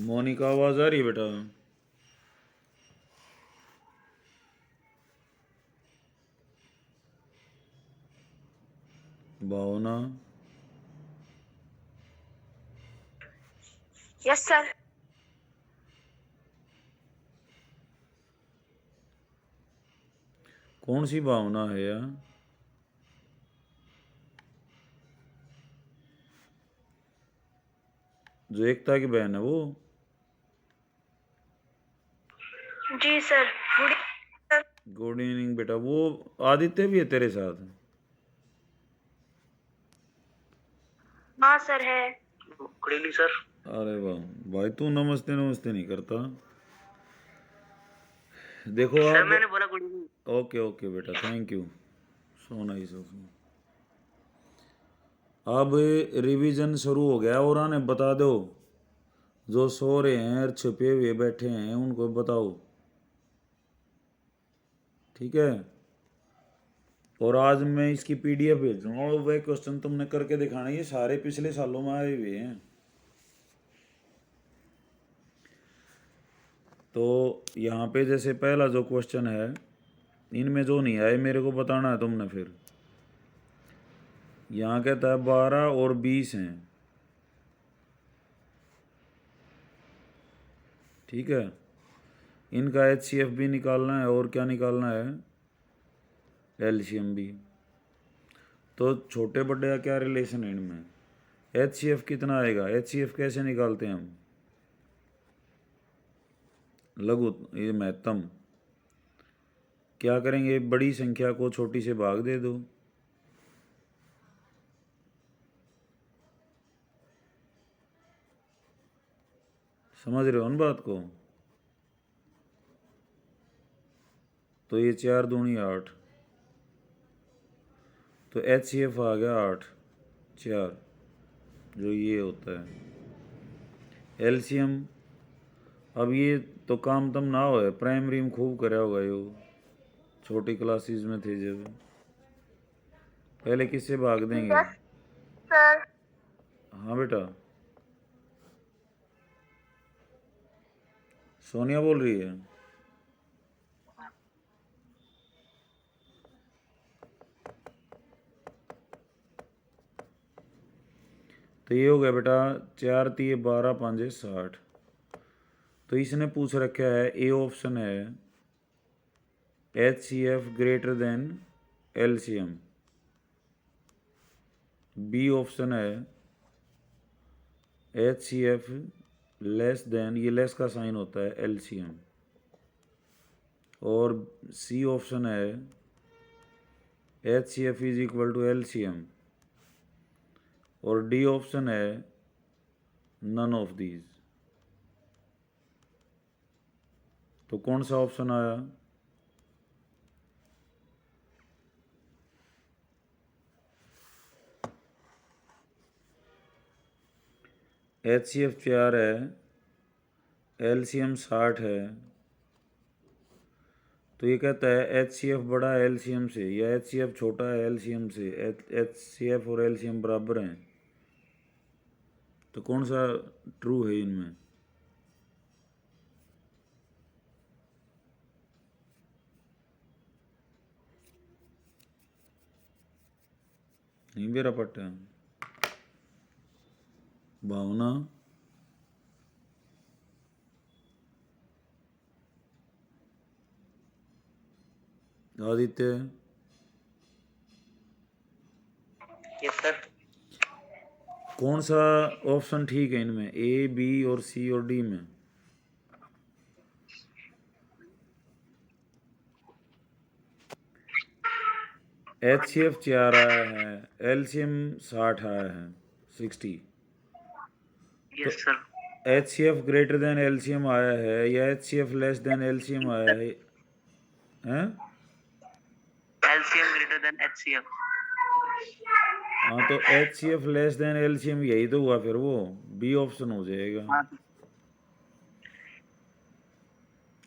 मोनिका आवाज आ रही है बेटा? भावना? Yes sir. कौन सी भावना है यार? जो एकता की बहन है वो? जी sir. Good sir. Good evening बेटा। वो आदित्य भी है तेरे साथ? हाँ सर है। Good evening sir. अरे वाह भाई, तू नमस्ते नमस्ते नहीं करता। देखो सर आप। मैंने बोला गुड इवनिंग। ओके ओके बेटा, thank you. So nice of you. अब रिवीजन शुरू हो गया और आने बता दो। जो सो रहे हैं और छुपे हुए बैठे हैं उनको बताओ, ठीक है? और आज मैं इसकी पीडीएफ भेजूंगा और वह क्वेश्चन तुमने करके दिखाना। ये सारे पिछले सालों में आए हुए हैं। तो यहाँ पे जैसे पहला जो क्वेश्चन है, इनमें जो नहीं आए मेरे को बताना है तुमने। फिर यहाँ कहता है 12 और 20 हैं, ठीक है? इनका HCF भी निकालना है और क्या निकालना है, LCM भी। तो छोटे बड़े का क्या रिलेशन है इनमें? HCF कितना आएगा? HCF कैसे निकालते हैं हम? लघु, ये महत्तम। क्या करेंगे, बड़ी संख्या को छोटी से भाग दे दो। समझ रहे हो ना बात को? तो ये 4 दूनी 8, तो HCF आ गया 8 4, जो ये होता है LCM। अब ये तो काम तम ना हो, प्राइमरी में खूब करा होगा यो, छोटी क्लासेस में थे जब। पहले किससे भाग देंगे? Yes sir. हाँ बेटा, सोनिया बोल रही है। तो ये हो गया बेटा 4 तिये 12 5 60। तो इसने पूछ रखा है, ए ऑप्शन है HCF greater than LCM, B option है HCF लेस देन, ये लेस का साइन होता है, LCM, और सी ऑप्शन है HCF is equal to LCM, और डी ऑप्शन है नन ऑफ दीज। तो कौन सा ऑप्शन आया? HCF 4 है, LCM 60 है। तो ये कहता है HCF बड़ा है LCM से या HCF छोटा है LCM से, HCF और LCM बराबर हैं। तो कौन सा ट्रू है इनमें? नहीं मेरा पट्टा भावना। आदित्य? Yes sir. कौन सा ऑप्शन ठीक है इनमें, A B और C और D में? HCF 4 आया है, LCM 60 आया है, 60। तो yes sir. HCF greater than LCM आया है या HCF लेस देन LCM आया है? हैं? LCM greater than HCF. हाँ, तो HCF लेस देन LCM यही तो हुआ, फिर वो बी ऑप्शन हो जाएगा, हाँ।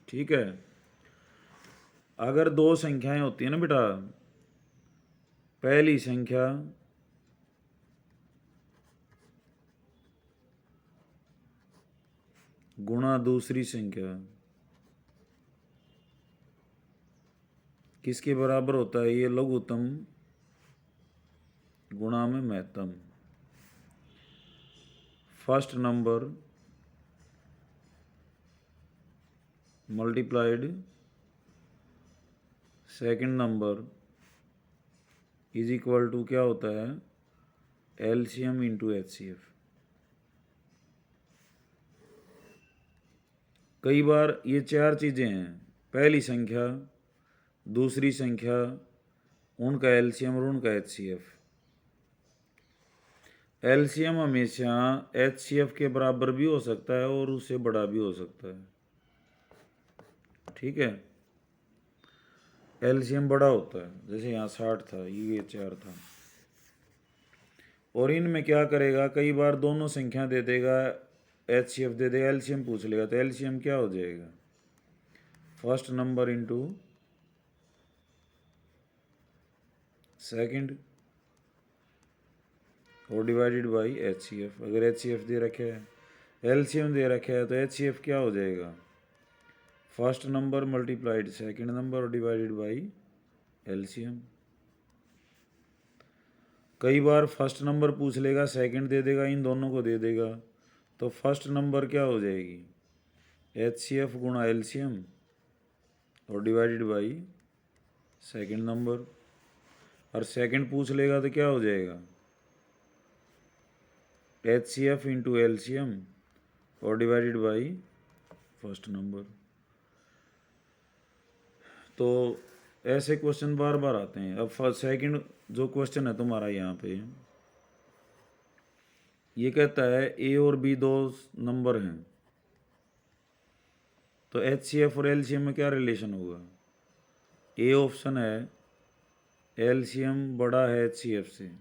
ठीक है? अगर दो संख्याएं होती है ना बेटा, पहली संख्या गुणा दूसरी संख्या किसके बराबर होता है? ये लघुत्तम गुणा में महत्तम। First number multiplied second number is equal to क्या होता है? LCM into HCF. कई बार ये चार चीज़ें हैं, पहली संख्या, दूसरी संख्या, उनका एलसीएम और उनका एचसीएफ। एलसीएम हमेशा एचसीएफ के बराबर भी हो सकता है और उससे बड़ा भी हो सकता है, ठीक है। एलसीएम बड़ा होता है, जैसे यहाँ 60 था, ये 4 था। और इनमें क्या करेगा, कई बार दोनों संख्या दे देगा, एचसीएफ दे देगा, एलसीएम पूछ लेगा, तो एलसीएम क्या हो जाएगा? फर्स्ट नंबर इंटू सेकंड और डिवाइडेड बाई एचसीएफ। अगर एचसीएफ दे रखे है, एलसीएम दे रखा है, तो एचसीएफ क्या हो जाएगा? First number multiplied second number और डिवाइडेड बाई एलसीएम। कई बार फर्स्ट नंबर पूछ लेगा, सेकंड दे देगा, इन दोनों को दे देगा, तो फर्स्ट नंबर क्या हो जाएगी? एचसीएफ गुणा एलसीएम और डिवाइडेड बाई सेकंड नंबर। और सेकंड पूछ लेगा तो क्या हो जाएगा? एचसीएफ इंटू एलसीएम और डिवाइडेड बाई फर्स्ट नंबर। तो ऐसे क्वेश्चन बार बार आते हैं। अब सेकंड जो क्वेश्चन है तुम्हारा यहाँ पे, ये कहता है ए और बी दो नंबर हैं, तो एचसीएफ और एलसीएम में क्या रिलेशन होगा? ए ऑप्शन है एलसीएम बड़ा है एचसीएफ से,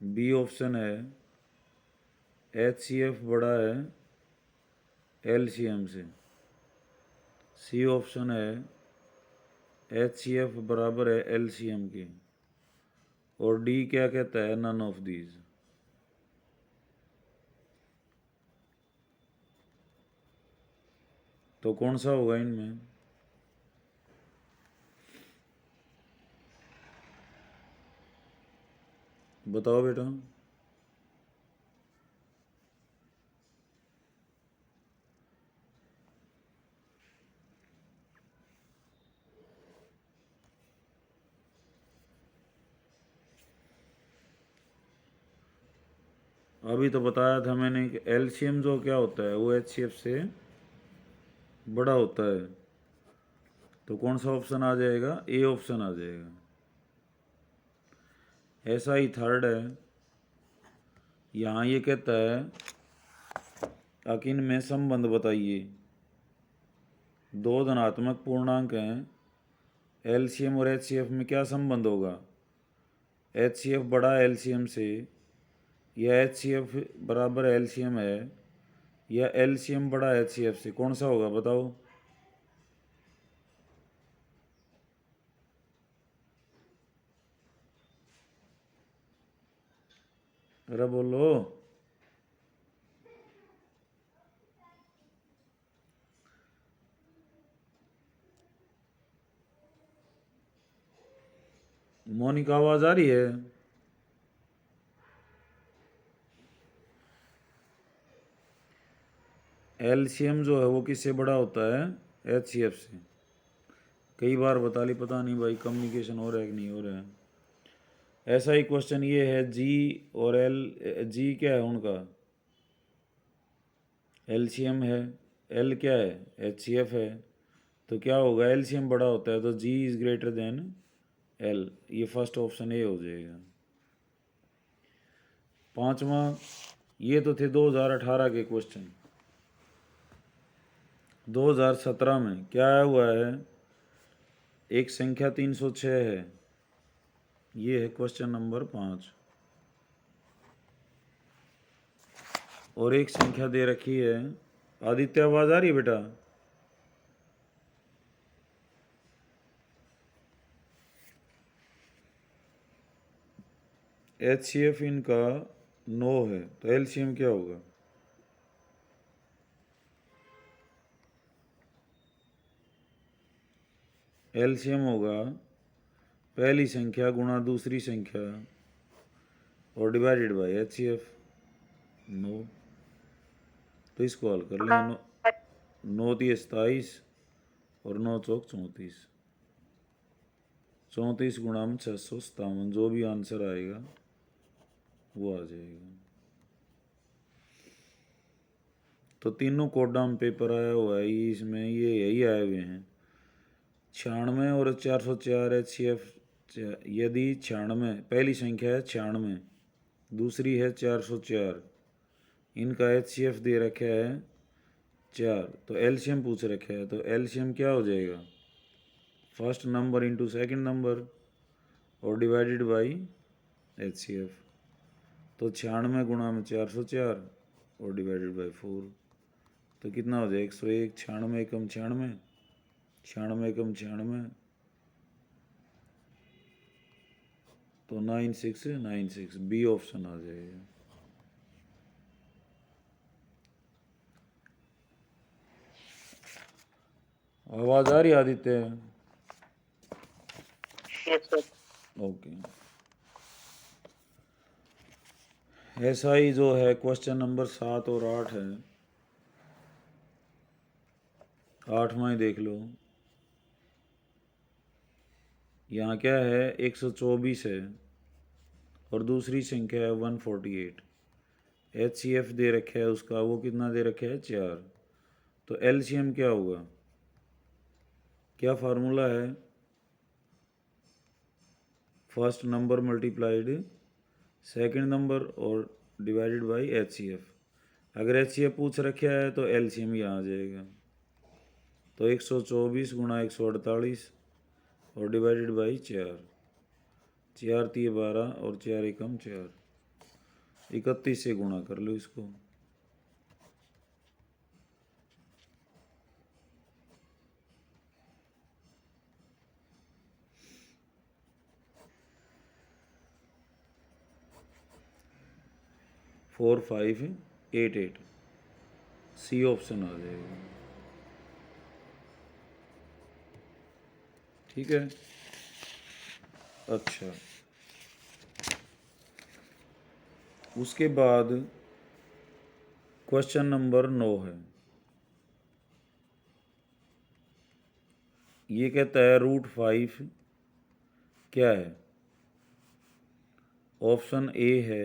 बी ऑप्शन है एचसीएफ बड़ा है एलसीएम से, सी ऑप्शन है एचसीएफ बराबर है एलसीएम के, और डी क्या कहता है? None of these. तो कौन सा होगा इनमें? बताओ बेटा। अभी तो बताया था मैंने कि एलसीएम जो क्या होता है वो एचसीएफ से बड़ा होता है, तो कौन सा ऑप्शन आ जाएगा? ए ऑप्शन आ जाएगा। ऐसा ही थर्ड है, यहाँ ये कहता है अकिन में संबंध बताइए। दो धनात्मक पूर्णांक हैं, एलसीएम और एचसीएफ में क्या संबंध होगा? एचसीएफ बड़ा एलसीएम से, या एचसीएफ बराबर एलसीएम है, या एलसीएम बड़ा एचसीएफ से, कौन सा होगा बताओ? अरे बोलो। मोनिका आवाज आ रही है? एलसीएम जो है वो किससे बड़ा होता है? एचसीएफ से। कई बार बता ली, पता नहीं भाई कम्युनिकेशन हो रहा है कि नहीं हो रहा है। ऐसा ही क्वेश्चन ये है, जी और एल, जी क्या है उनका? एलसीएम है, एल क्या है? एचसीएफ है, तो क्या होगा? एलसीएम बड़ा होता है तो जी इज ग्रेटर देन एल, ये फर्स्ट ऑप्शन ए हो जाएगा। पांचवा, ये तो थे 2018 के क्वेश्चन। 2017 में क्या हुआ है? एक संख्या 306 है, ये है क्वेश्चन नंबर 5। और एक संख्या दे रखी है, आदित्य आवाज आ रही है बेटा? एचसीएफ इनका 9 है, तो एलसीएम क्या होगा? एलसीएम होगा पहली संख्या गुणा दूसरी संख्या और डिवाइडेड बाय एचसीएफ। 9, तो इसको हल कर लें। 9 × 27 और 9 × 4 = 34। 34 गुणा में 657, जो भी आंसर आएगा वो आ जाएगा। तो तीनों कोडाम पेपर आया हुआ है, इसमें ये यही आए हुए हैं। 96 और 404 एचसीएफ। यदि 96 पहली संख्या है, 96 दूसरी है 404, इनका एचसीएफ दे रखा है 4, तो एलसीएम पूछ रखा है, तो एलसीएम क्या हो जाएगा? First number into second number और डिवाइडेड बाई एचसीएफ। तो 96 गुणा में 404 और डिवाइडेड बाई 4, तो कितना हो जाए? 101। 96 कम 96, 96 कम 96, तो 9696, बी ऑप्शन आ जाएगा। आवाज आ रही आदित्य? Yes sir. ओके। ऐसा ही जो है क्वेश्चन नंबर 7 और 8 है। 8वां ही देख लो। यहाँ क्या है? 124 है और दूसरी संख्या है 148। एचसीएफ दे रखा है उसका, वो कितना दे रखा है? 4। तो एलसीएम क्या होगा? क्या फार्मूला है? First number multiplied second number और डिवाइडेड बाय एचसीएफ। अगर एचसीएफ पूछ रखा है तो एलसीएम यहाँ आ जाएगा। तो 124 गुणा 148 और डिवाइडेड बाई 4, 4 × 3 = 12 और 4 × 1 = 4, 31 से गुणा कर लो इसको। फोर 5 8 8, सी ऑप्शन आ जाएगा। ठीक है। अच्छा, उसके बाद क्वेश्चन नंबर 9 है। ये कहता है √5 क्या है? ऑप्शन ए है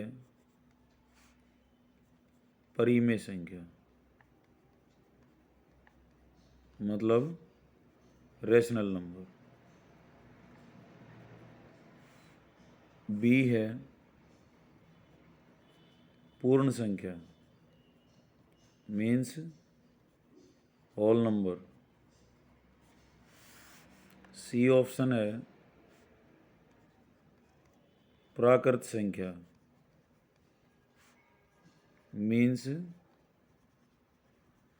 परिमेय संख्या, मतलब रैशनल नंबर। बी है पूर्ण संख्या, means whole number. C option है प्राकृत संख्या, मीन्स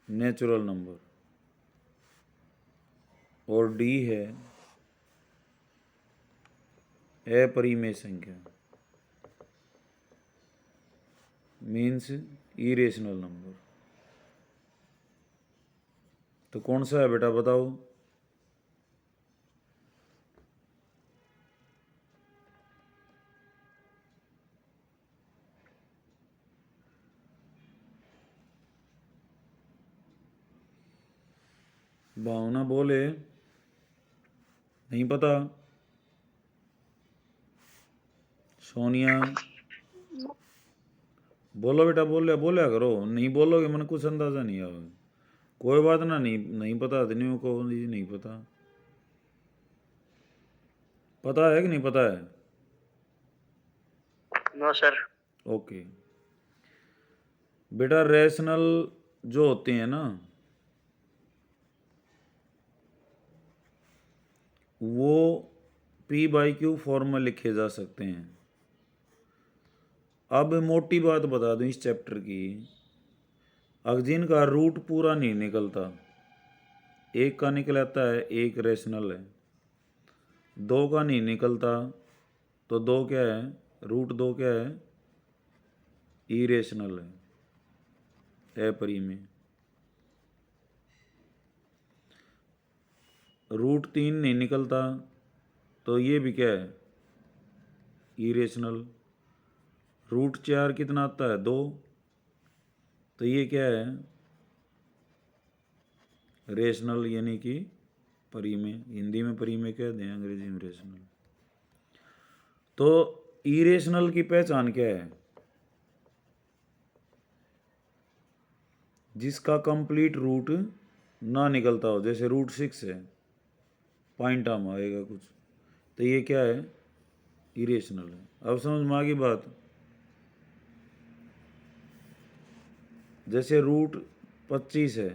नेचुरल नंबर। और डी है अपरिमेय संख्या, मीन्स इरेशनल नंबर। तो कौन सा है बेटा, बताओ? भावना बोले, नहीं पता? सोनिया बोलो बेटा, बोलिया करो। नहीं बोलोगे मन कुछ अंदाजा नहीं आवे। कोई बात ना, नहीं पता आदमियों को नहीं पता। पता है कि नहीं पता है? No sir. ओके बेटा, रैशनल जो होते हैं ना, वो P/Q फॉर्म में लिखे जा सकते हैं। अब मोटी बात बता दूं इस चैप्टर की, अगजिन का रूट पूरा नहीं निकलता। एक का निकल आता है, एक रैशनल है। 2 का नहीं निकलता, तो 2 क्या है? √2 क्या है? इरेशनल है, अपरिमेय। रूट 3 नहीं निकलता, तो ये भी क्या है, इरेशनल। रूट 4 कितना आता है, 2, तो ये क्या है, रेशनल, यानी कि परिमेय। हिंदी में परिमेय कह दें, अंग्रेजी में रेशनल। तो इरेशनल की पहचान क्या है, जिसका कंप्लीट रूट ना निकलता हो, जैसे रूट 6 है, पॉइंट आम आएगा कुछ, तो ये क्या है, इरेशनल है। अब समझ में आ गई बात। जैसे रूट 25 है,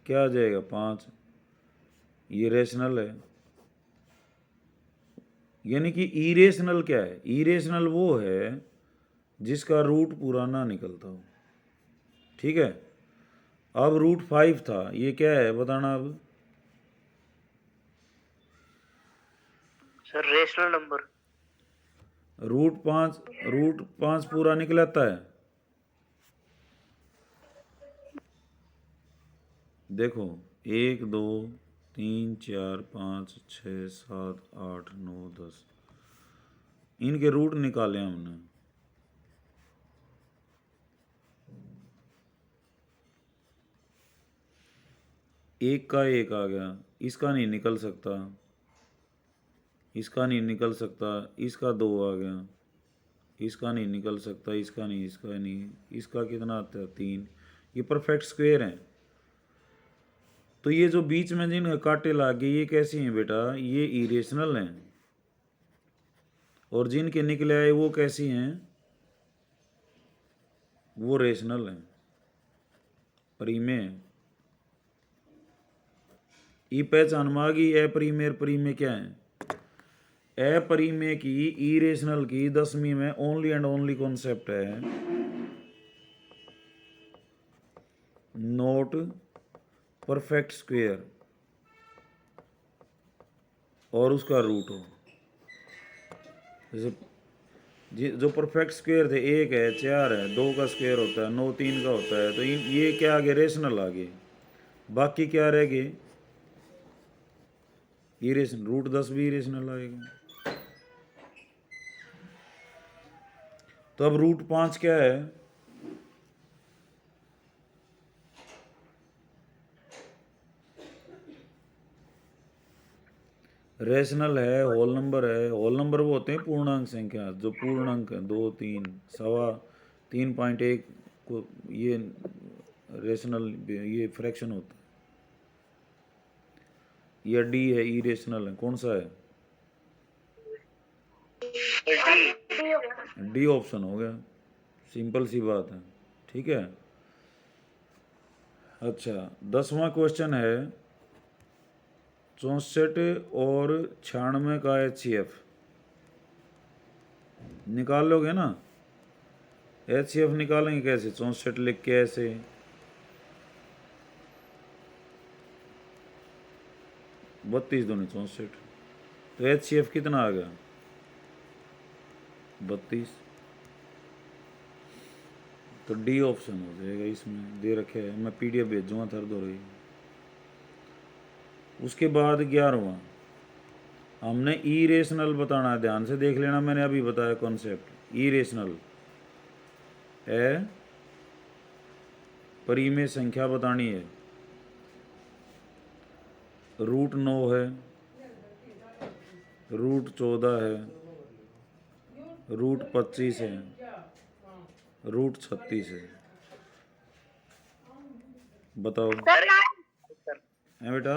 क्या आ जाएगा, 5, ये रेशनल है। यानी कि इरेशनल क्या है, इरेशनल वो है जिसका रूट पूरा ना निकलता हो। ठीक है, अब रूट 5 था, ये क्या है बताना अब। Sir rational number. रूट 5 पूरा निकलता है। देखो, 1 2 3 4 5 6 7 8 9 10, इनके रूट निकाले हमने। एक का एक आ गया, इसका नहीं निकल सकता, इसका नहीं निकल सकता, इसका 2 आ गया, इसका नहीं निकल सकता, इसका नहीं, इसका नहीं, इसका कितना आता है, 3। ये परफेक्ट स्क्वायर हैं। तो ये जो बीच में जिन कांटे लागे, ये कैसी हैं बेटा, ये इरेशनल हैं। और जिनके निकले आए वो कैसी हैं, वो रेशनल हैं, परिमेय हैं। ये पहचान में आ गई। अपरिमेय और परिमेय क्या है। अपरिमेय की, इरेशनल की 10वीं में ओनली एंड ओनली कॉन्सेप्ट है, नोट परफेक्ट स्क्वायर और उसका रूट हो। जैसे जो परफेक्ट स्क्वायर थे, 1 है, 4 है, 2 का स्क्वायर होता है, 9 3 का होता है, तो ये क्या आगे, रेशनल आगे। बाकी क्या रह गए, इरेशनल। रूट 10 भी इरेशनल आएगा। तो अब रूट 5 क्या है, रेशनल है, होल नंबर है। होल नंबर वो होते हैं पूर्णांक संख्या, जो पूर्णांक है, 2 3 सवा 3.1 को, ये रेशनल, ये फ्रैक्शन होता है। ये डी है, इरेशनल है, कौन सा है, डी ऑप्शन हो गया, सिंपल सी बात है। ठीक है। अच्छा, 10वां क्वेश्चन है, 64 और 96 का HCF निकाल लोगे ना। HCF निकालेंगे कैसे, 64 लिख के ऐसे, 32 दूनी 64, तो HCF कितना आ गया, 32। तो डी ऑप्शन हो जाएगा, इसमें दे रखे है, मैं PDF भेजूँगा थर दो रही। उसके बाद 11वां, हमने इरेशनल बताना है, ध्यान से देख लेना, मैंने अभी बताया कॉन्सेप्ट। इरेशनल है, परिमेय संख्या बतानी है। रूट 9 है, रूट 14 है, रूट 25 है, रूट 36 है। बताओ है बेटा।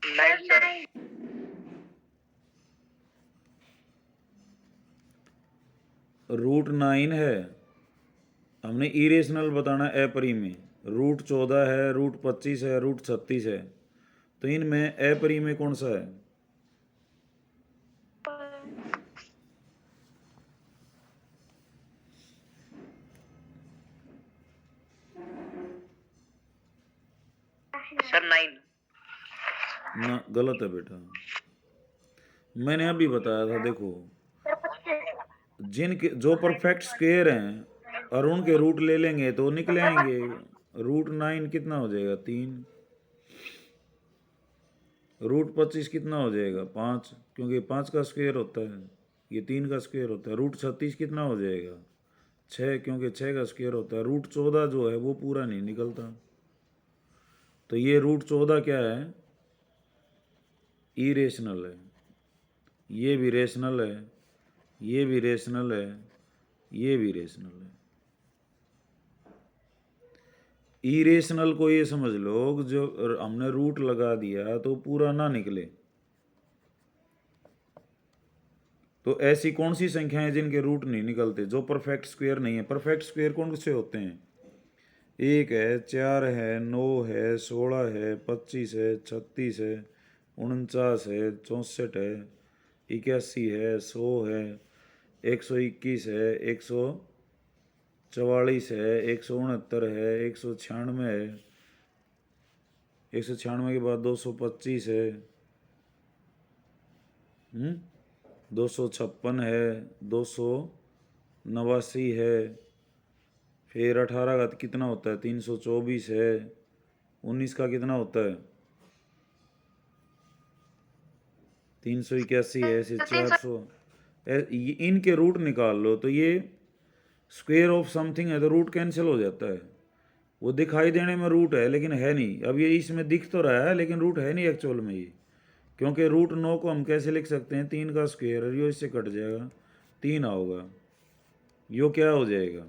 9 सर। रूट 9 है, हमने इरेशनल बताना है, अपरिमेय। रूट 14 है, रूट 25 है, रूट 36 है, तो इनमें अपरिमेय कौन सा है, सर 9। ना, गलत है बेटा। मैंने अभी बताया था, देखो, जिनके जो परफेक्ट स्क्वायर हैं और उनके रूट ले लेंगे तो निकले आएंगे। रूट 9 कितना हो जाएगा, 3। रूट 25 कितना हो जाएगा 5, क्योंकि 5 का स्क्वायर होता है, ये 3 का स्क्वायर होता है। रूट 36 कितना हो जाएगा 6, क्योंकि 6 का स्क्वायर होता है। रूट 14 जो है वो पूरा नहीं निकलता, तो ये रूट 14 क्या है, इरेशनल है। ये भी रेशनल है, ये भी रेशनल है, ये भी रेशनल है। इरेशनल को ये समझ लो कि जो हमने रूट लगा दिया तो पूरा ना निकले। तो ऐसी कौन सी संख्याएं हैं जिनके रूट नहीं निकलते, जो परफेक्ट स्क्वायर नहीं है? परफेक्ट स्क्वायर कौन से होते हैं? 1 है, 4 है, 9 है, 16 है, 25 है, 36 है, 49 है, 64 है, 81 है, 100 है, 121 है, 144 है, 169 है, 196 है, 196 के बाद 225 है, 256 है, 289 है, फिर 18 का कितना होता है 324 है, 19 का कितना होता है 381 है, ऐसे 400। इनके रूट निकाल लो तो ये स्क्वायर ऑफ समथिंग है तो रूट कैंसिल हो जाता है। वो दिखाई देने में रूट है लेकिन है नहीं। अब ये इसमें दिख तो रहा है लेकिन रूट है नहीं एक्चुअल में ये, क्योंकि रूट 9 को हम कैसे लिख सकते हैं, 3 का स्क्वायर है, यो इससे कट जाएगा, 3 आओगा, यो क्या हो जाएगा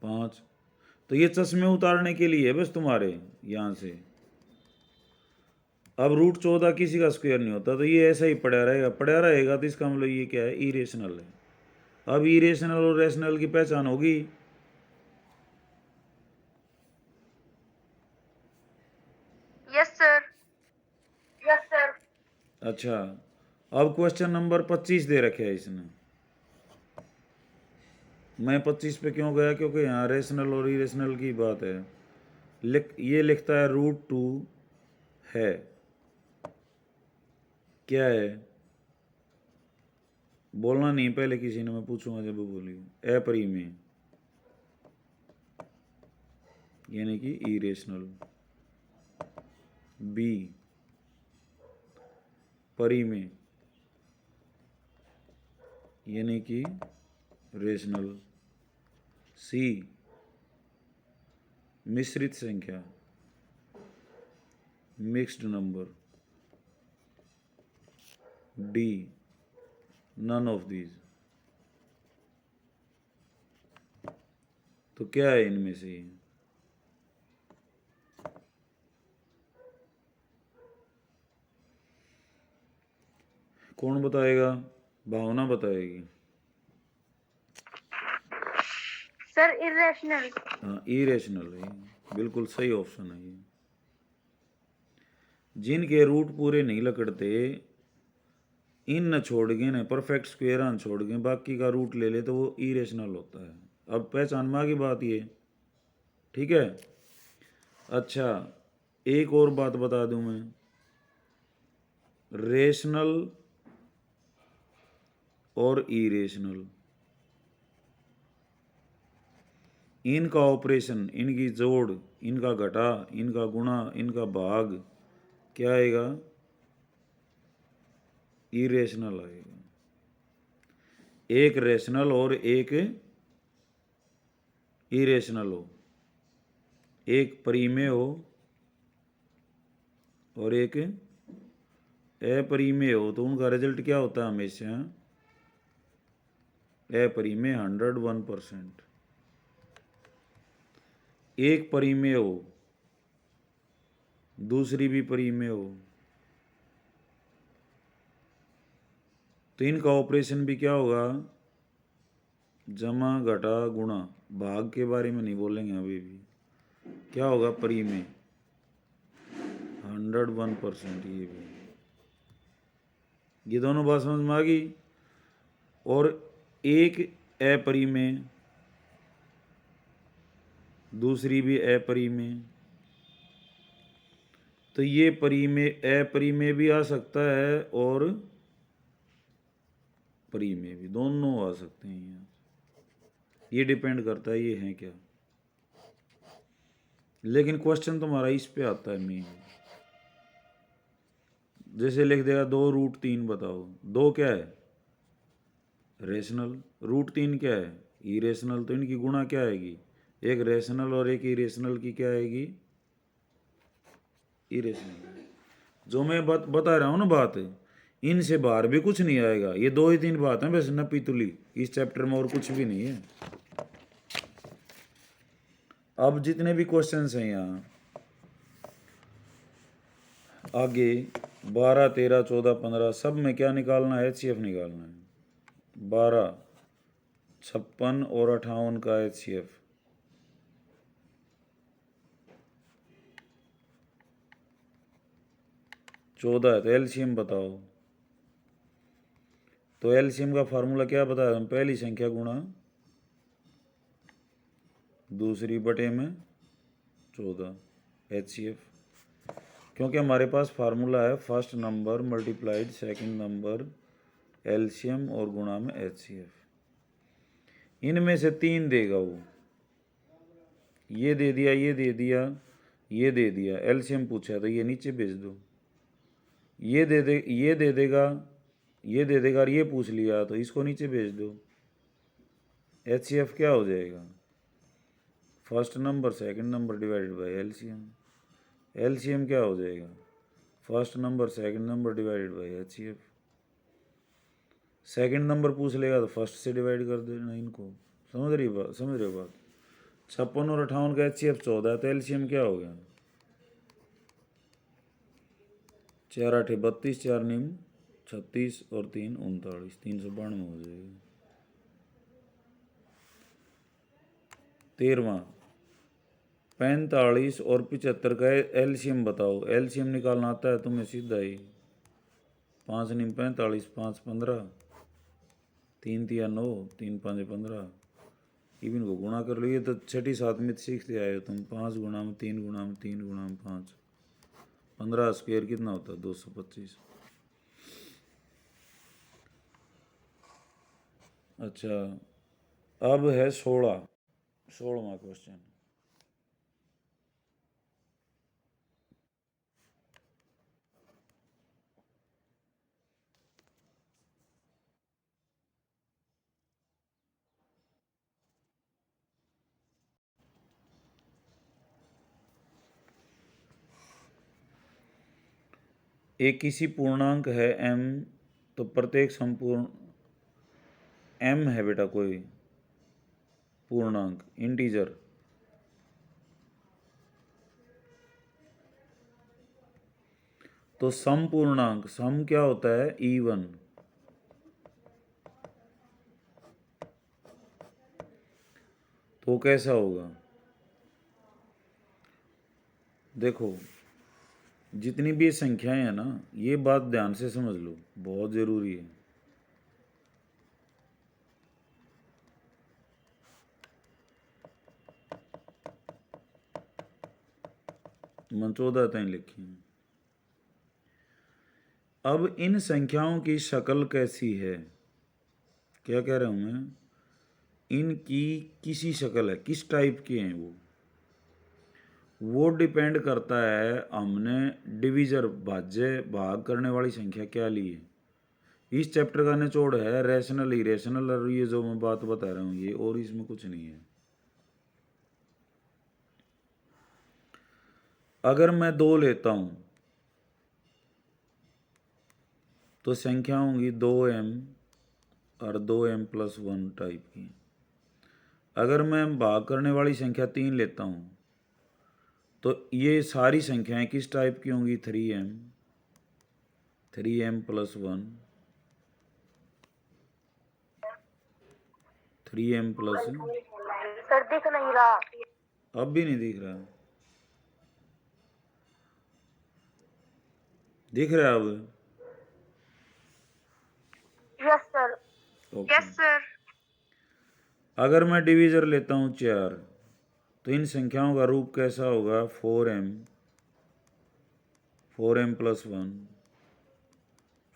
5। तो ये चश्मे उतारने के लिए है बस तुम्हारे यहाँ से। अब रूट 14 किसी का स्क्वायर नहीं होता, तो ये ऐसा ही पड़ा रहेगा, पड़ा रहेगा, तो इसका मतलब ये क्या है, इरेशनल है। अब इरेशनल और रैशनल की पहचान होगी। Yes sir. Yes sir. अच्छा, अब क्वेश्चन नंबर 25 दे रखे है इसने। मैं 25 पे क्यों गया, क्योंकि यहाँ रेशनल और इरेशनल की बात है। ये लिखता है रूट 2 है, क्या है बोलना नहीं पहले किसी ने, मैं पूछूंगा जब वो बोलिए। अपरिमेय यानी कि इरेशनल, बी परिमेय यानी कि रेशनल, सी मिश्रित संख्या mixed number, D none of these. तो क्या है इनमें से? कौन बताएगा? भावना बताएगी। Sir irrational. हाँ, इरेशनल है, बिल्कुल सही ऑप्शन है ये। जिनके रूट पूरे नहीं लकड़ते, इन न छोड़ के न परफेक्ट स्क्वायर न छोड़ के बाकी का रूट ले ले तो वो इरेशनल होता है। अब पहचान में आ गई बात ये, ठीक है। अच्छा, एक और बात बता दूं मैं, रेशनल और इरेशनल, इनका ऑपरेशन, इनकी जोड़, इनका घटा, इनका गुणा, इनका भाग क्या आएगा, इरेशनल आएगा। एक रेशनल और एक इरेशनल हो, एक परिमेय हो और एक अपरिमेय हो, तो उनका रिजल्ट क्या होता है हमेशा, अपरिमेय 101%। एक परिमेय हो, दूसरी भी परिमेय हो, तो इनका ऑपरेशन भी क्या होगा, जमा घटा गुणा, भाग के बारे में नहीं बोलेंगे अभी भी, क्या होगा परिमेय 101%। ये दोनों बात समझ में आ गई। और एक अपरिमेय, दूसरी भी अपरिमेय, तो ये परिमेय अपरिमेय भी आ सकता है और परिमेय भी, दोनों आ सकते हैं यहाँ। ये डिपेंड करता है ये है क्या, लेकिन क्वेश्चन तुम्हारा इस पे आता है मेन। जैसे लिख देगा 2√3 बताओ, 2 क्या है रेशनल, √3 क्या है इरेशनल, तो इनकी गुणा क्या आएगी, एक रेशनल और एक इरेशनल की क्या आएगी इरेशनल। जो मैं बता रहा हूँ ना बात, इनसे बाहर भी कुछ नहीं आएगा, ये 2 ही 3 बात है बस न पीतुली इस चैप्टर में, और कुछ भी नहीं है। अब जितने भी क्वेश्चंस हैं यहाँ आगे 12, 13, 14, 15 सब में क्या निकालना है, HCF निकालना है। 12, 56 और 58 का HCF, 14 है तो एलसीएम बताओ। तो एलसीएम का फार्मूला क्या बताया हम, पहली संख्या गुणा दूसरी बटे में 14 HCF, क्योंकि हमारे पास फार्मूला है first number multiplied second number LCM और गुणा में HCF। इनमें से 3 देगा वो, ये दे दिया, ये दे दिया, ये दे दिया, एलसीएम पूछा तो ये नीचे भेज दो, ये दे देगा, ये दे देगा और ये पूछ लिया तो इसको नीचे भेज दो। HCF क्या हो जाएगा, first number second number divided by LCM. LCM क्या हो जाएगा, first number second number divided by HCF। Second number पूछ लेगा तो फर्स्ट से डिवाइड कर देना इनको। समझ रही बात। 56 और 58 का HCF 14 है तो एलसीएम क्या हो गया, 4 8 32, 4 9 36 और 3 39, 392 हो जाएगा। 13वां 45 और 75 का एलसीएम बताओ। एलसीएम निकालना आता है तुम्हें सीधा ही, 5 9 45, 5 15, 3 3 9, 3 5 15, इवन को गुणा कर लो। ये तो 6ठी 7वीं सीखते आए हो तुम, 5 गुणा में 3 गुणा में 3 गुणा में 5, 15 स्क्वायर कितना होता है 225। अच्छा अब है 16वां क्वेश्चन। एक किसी पूर्णांक है m, तो प्रत्येक संपूर्ण m है बेटा, कोई पूर्णांक इंटीजर, तो सम पूर्णांक, सम क्या होता है E1, तो कैसा होगा, देखो जितनी भी ये संख्याएं हैं ना, ये बात ध्यान से समझ लो, बहुत ज़रूरी है। मंचोदा तय लिखी है। अब इन संख्याओं की शक्ल कैसी है, क्या कह रहा हूं मैं, इनकी किसी शक्ल है, किस टाइप के हैं वो डिपेंड करता है हमने डिविजर भाज्य भाग करने वाली संख्या क्या ली है। इस चैप्टर का निचोड़ है रैशनल इरेशनल, और ये जो मैं बात बता रहा हूँ ये, और इसमें कुछ नहीं है। अगर मैं 2 लेता हूं तो संख्या होंगी 2m और 2m+1 टाइप की। अगर मैं भाग करने वाली संख्या 3 लेता हूं तो ये सारी संख्याएं किस टाइप की होंगी, 3m, 3m+1, 3m+, सर दिख नहीं रहा। अब भी नहीं दिख रहा, दिख रहा है अब, yes sir. Okay. Yes sir. अगर मैं डिवीजर लेता हूँ 4 तो इन संख्याओं का रूप कैसा होगा, 4m, 4m+1,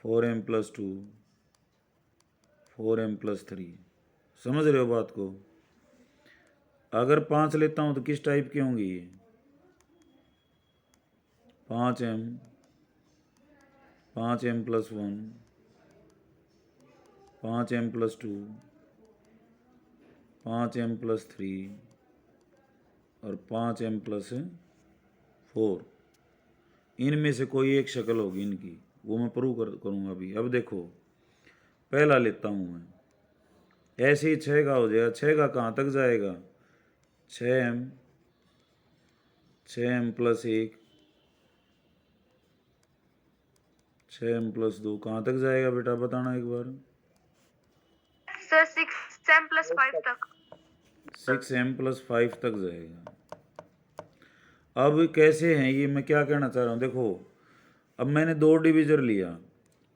4m+2, 4m+3। समझ रहे हो बात को। अगर 5 लेता हूँ तो किस टाइप की होंगी ये, 5m, 5m+1, 5m+2, 5m+3 और 5m+4। इनमें से कोई एक शक्ल होगी इनकी, वो मैं प्रूव करूँगा अभी। अब देखो, पहला लेता हूँ मैं, ऐसे ही 6 का हो जाएगा। 6 का कहाँ तक जाएगा? 6m, 6m+1, 6m+2 कहाँ तक जाएगा बेटा, बताना एक बार। सर 6m+5 तक। 6m+5 तक जाएगा। अब कैसे हैं ये, मैं क्या कहना चाह रहा हूँ, देखो अब मैंने 2 डिविजर लिया,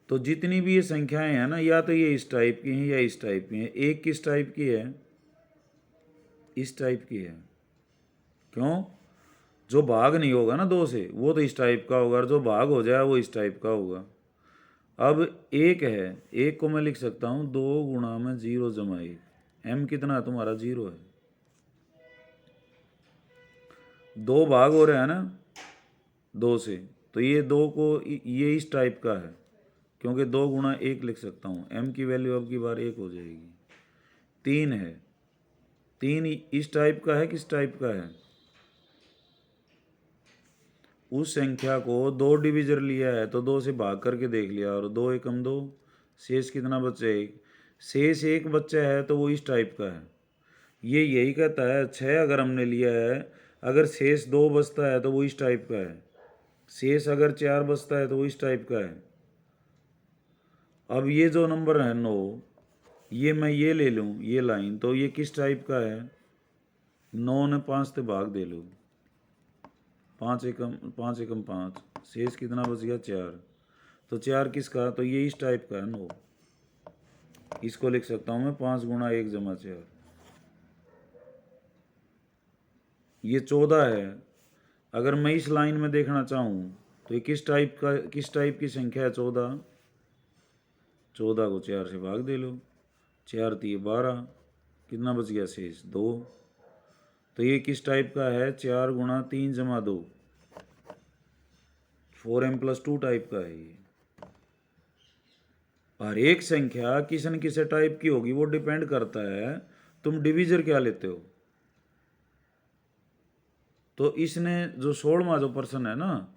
तो जितनी भी ये संख्याएं हैं ना, या तो ये इस टाइप की हैं या इस टाइप की हैं। एक किस टाइप की है? इस टाइप की है। क्यों? जो भाग नहीं होगा ना 2 से, वो तो इस टाइप का होगा, और जो भाग हो जाए वो इस टाइप का होगा। अब एक है, एक को मैं लिख सकता हूँ 2 गुणा में 0 जमा 1। m कितना है तुम्हारा? 0 है। 2 भाग हो रहा है ना 2 से, तो ये 2 को ये इस टाइप का है, क्योंकि 2 गुणा 1 लिख सकता हूँ। m की वैल्यू अब की बार 1 हो जाएगी। 3 है, 3 इस टाइप का है, किस टाइप का है? उस संख्या को 2 डिविजर लिया है तो 2 से भाग करके देख लिया, और 2 एकम 2, शेष कितना बचा? 1। शेष 1 बच्चा है तो वो इस टाइप का है। ये यही कहता है 6 अगर हमने लिया है, अगर शेष 2 बचता है तो वो इस टाइप का है। शेष अगर 4 बचता है तो वो इस टाइप का है। अब ये जो नंबर है 9, ये मैं ये ले लूँ, ये लाइन, तो ये किस टाइप का है? 9 ने 5 से भाग दे लो, 5 एकम 5, शेष कितना बच गया? 4। तो 4 किसका? तो ये इस टाइप का है 9। इसको लिख सकता हूँ मैं 5 गुणा 1 जमा 4। ये 14 है। अगर मैं इस लाइन में देखना चाहूँ तो ये किस टाइप की संख्या है? 14। 14 को 4 से भाग दे लो, 4 3 12, कितना बच गया? शेष 2। तो ये किस टाइप का है? 4 गुणा 3 जमा 2, 4m+2 टाइप का है ये। हर एक संख्या किसी न किसी टाइप की होगी, वो डिपेंड करता है तुम डिविजर क्या लेते हो। तो इसने जो 16वां जो प्रश्न है ना,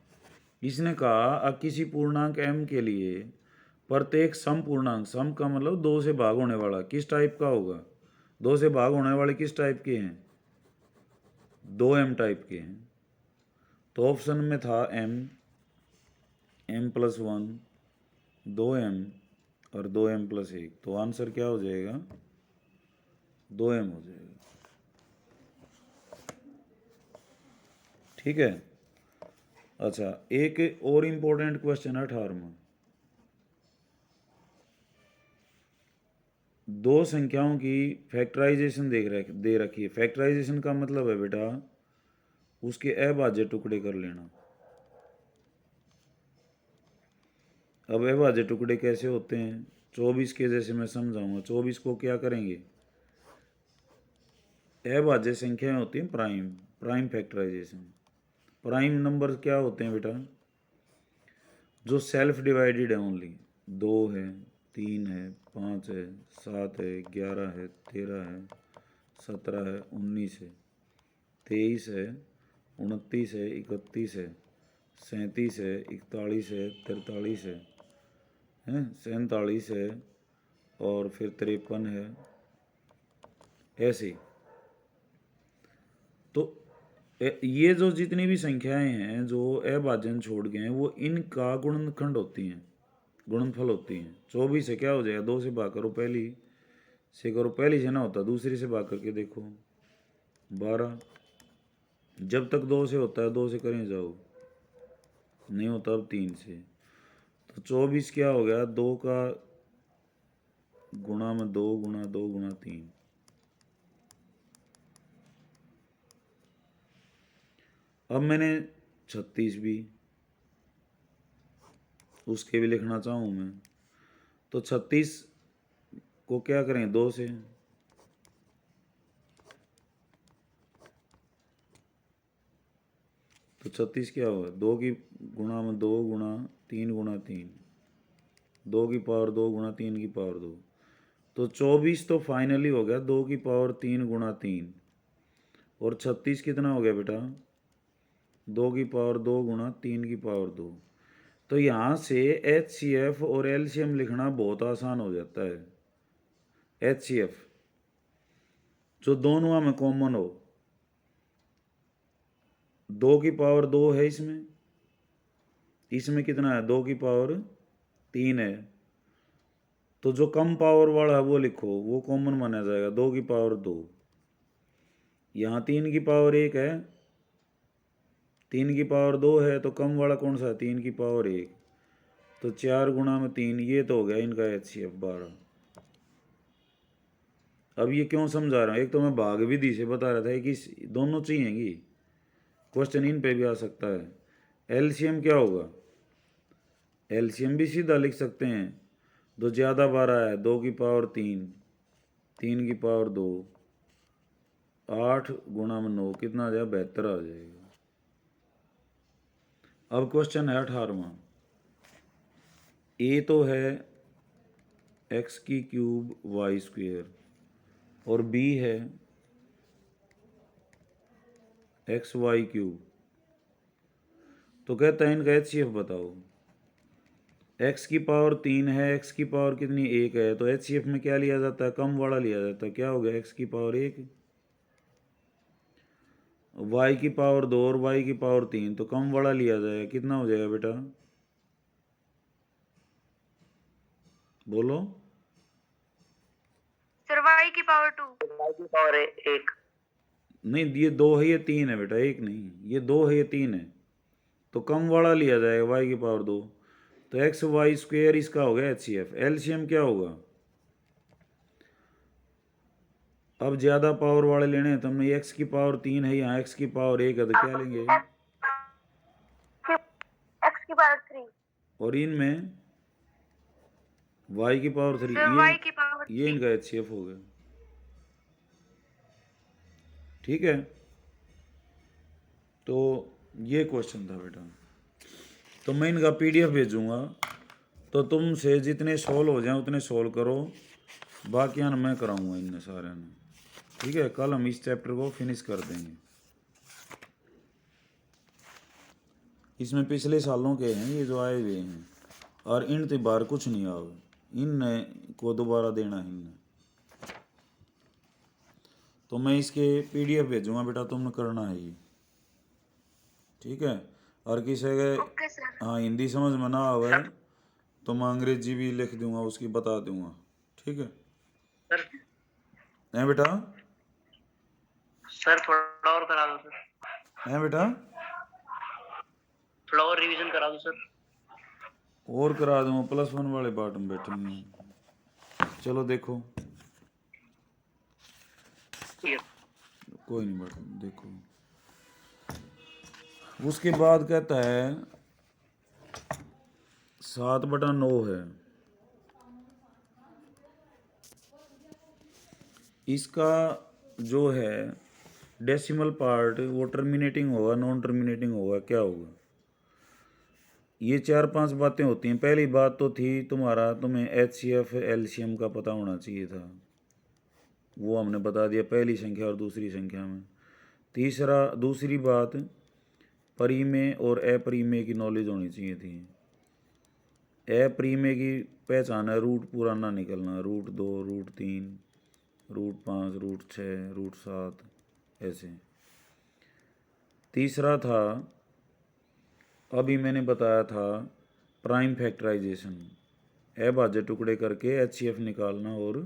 इसने कहा किसी पूर्णांक m के लिए प्रत्येक सम पूर्णांक, सम का मतलब 2 से भाग होने वाला, किस टाइप का होगा? 2 से भाग होने वाले किस टाइप के हैं? 2m टाइप के हैं। तो ऑप्शन में था m, m+1, 2m और 2m+1, तो आंसर क्या हो जाएगा? 2m हो जाएगा। ठीक है। अच्छा, एक और इम्पोर्टेंट क्वेश्चन है 18वां। 2 संख्याओं की फैक्टराइजेशन दे रखी है। फैक्टराइजेशन का मतलब है बेटा उसके अभाज्य टुकड़े कर लेना। अब अभाज्य टुकड़े कैसे होते हैं? 24 के जैसे मैं समझाऊंगा। 24 को क्या करेंगे? अभाज्य संख्याएं होती हैं prime, prime factorization. Prime number क्या होते हैं बेटा? जो सेल्फ डिवाइडेड है ओनली। 2 है, 3 है, 5 है, 7 है, 11 है, 13 है, 17 है, 19 है, 23 है, 29 है, 31 है, 37 है, 41 है, 43 है, 47 है, और फिर 53 है, ऐसे। तो ये जो जितनी भी संख्याएं हैं जो अभाजन छोड़ गए हैं, वो इनका गुणनखंड होती हैं, गुणनफल होती हैं। 24 से क्या हो जाएगा? 2 से भाग करो, पहली से करो, पहली से ना होता दूसरी से भाग करके देखो, 12। जब तक 2 से होता है 2 से करें जाओ, नहीं होता अब 3 से। तो 24 क्या हो गया? 2 का गुणा में 2 गुणा 2 गुणा 3। अब मैंने 36 भी, उसके भी लिखना चाहूँ मैं, तो 36 को क्या करें? 2 से। तो 36 क्या होगा? 2 की गुणा में 2 गुणा 3 गुणा 3, 2 की पावर 2 गुणा 3 की पावर 2, तो 24 तो फाइनली हो गया 2 की पावर 3 गुणा 3, और 36 कितना हो गया बेटा 2 की पावर 2 गुणा 3 की पावर 2। तो यहाँ से HCF और LCM लिखना बहुत आसान हो जाता है। HCF जो दोनों में कॉमन हो, 2 की पावर 2 है इसमें, इसमें कितना है 2 की पावर 3 है, तो जो कम पावर वाला है वो लिखो, वो कॉमन माना जाएगा 2 की पावर 2। यहाँ 3 की पावर 1 है, 3 की पावर 2 है, तो कम वाला कौन सा है 3 की पावर 1, तो 4 गुणा में 3, ये तो हो गया इनका HCF 12। अब ये क्यों समझा रहा हूँ, एक तो मैं भाग विधि से बता रहा था कि दोनों चाहिएगी, क्वेश्चन इन पे भी आ सकता है। LCM क्या होगा, LCM भी सीधा लिख सकते हैं, दो ज़्यादा 12 है, 2 की पावर 3, 3 की पावर 2, 8 गुणा में 9 कितना आ जाएगा 72 आ जाएगा। अब क्वेश्चन है 18वां, ए तो है x की क्यूब वाई स्क्वेयर और b है एक्स वाई क्यूब, तो कहता है इनका HCF बताओ। x की पावर 3 है, x की पावर कितनी 1 है, तो HCF में क्या लिया जाता है, कम वाला लिया जाता है, क्या हो गया x की पावर 1, y की पावर 2 और y की पावर 3, तो कम वाला लिया जाएगा, कितना हो जाएगा बेटा बोलो। सर y की पावर 2, y की पावर 1। नहीं, ये 2 है ये 3 है बेटा, 1 नहीं, ये 2 है ये 3 है, तो कम वाला लिया जाएगा y की पावर 2, तो एक्स वाई स्क्वेयर इसका हो गया HCF। LCM क्या होगा, अब ज़्यादा पावर वाले लेने हैं, तो हमने x की पावर 3 है, यहाँ x की पावर 1 है, तो क्या लेंगे, x की पावर 3, और इनमें y की पावर 3, सर y की पावर ये 3। इनका HCF हो गया। ठीक है, तो ये क्वेश्चन था बेटा, तो मैं इनका PDF भेजूंगा, तो तुमसे जितने सॉल्व हो जाए उतने सॉल्व करो, बाकी मैं कराऊंगा इनने सारे ने। ठीक है, कल हम इस चैप्टर को फिनिश कर देंगे। इसमें पिछले सालों के हैं ये जो आए हुए हैं, और इन त्योहार कुछ नहीं आवे, इन को दोबारा देना है इनने। तो मैं इसके PDF भेजूंगा बेटा, तुमने करना है ये। ठीक है, और किसी के ओके सर। हाँ हिंदी समझ में ना आवे तो मैं अंग्रेजी भी लिख दूंगा, उसकी बता दूंगा। ठीक है सर, हैं बेटा, सर थोड़ा और करा दो सर, हैं बेटा, थोड़ा और रिवीजन करा दो सर। और करा दूंगा, +1 वाले पार्ट में बैठे हैं। चलो देखो, कोई नहीं बेटा, देखो उसके बाद कहता है 7/9 है, इसका जो है डेसिमल पार्ट वो टर्मिनेटिंग होगा नॉन टर्मिनेटिंग होगा, क्या होगा, ये 4-5 बातें होती हैं। पहली बात तो थी तुम्हारा, तुम्हें HCF LCM का पता होना चाहिए था, वो हमने बता दिया पहली संख्या और दूसरी संख्या में। दूसरी बात, परिमेय और अपरिमेय की नॉलेज होनी चाहिए थी। अपरिमेय की पहचान है रूट पूरा ना निकलना, √2, √3, √5, √6, √7 ऐसे। तीसरा था, अभी मैंने बताया था प्राइम फैक्टराइजेशन, अभाज्य टुकड़े करके HCF निकालना और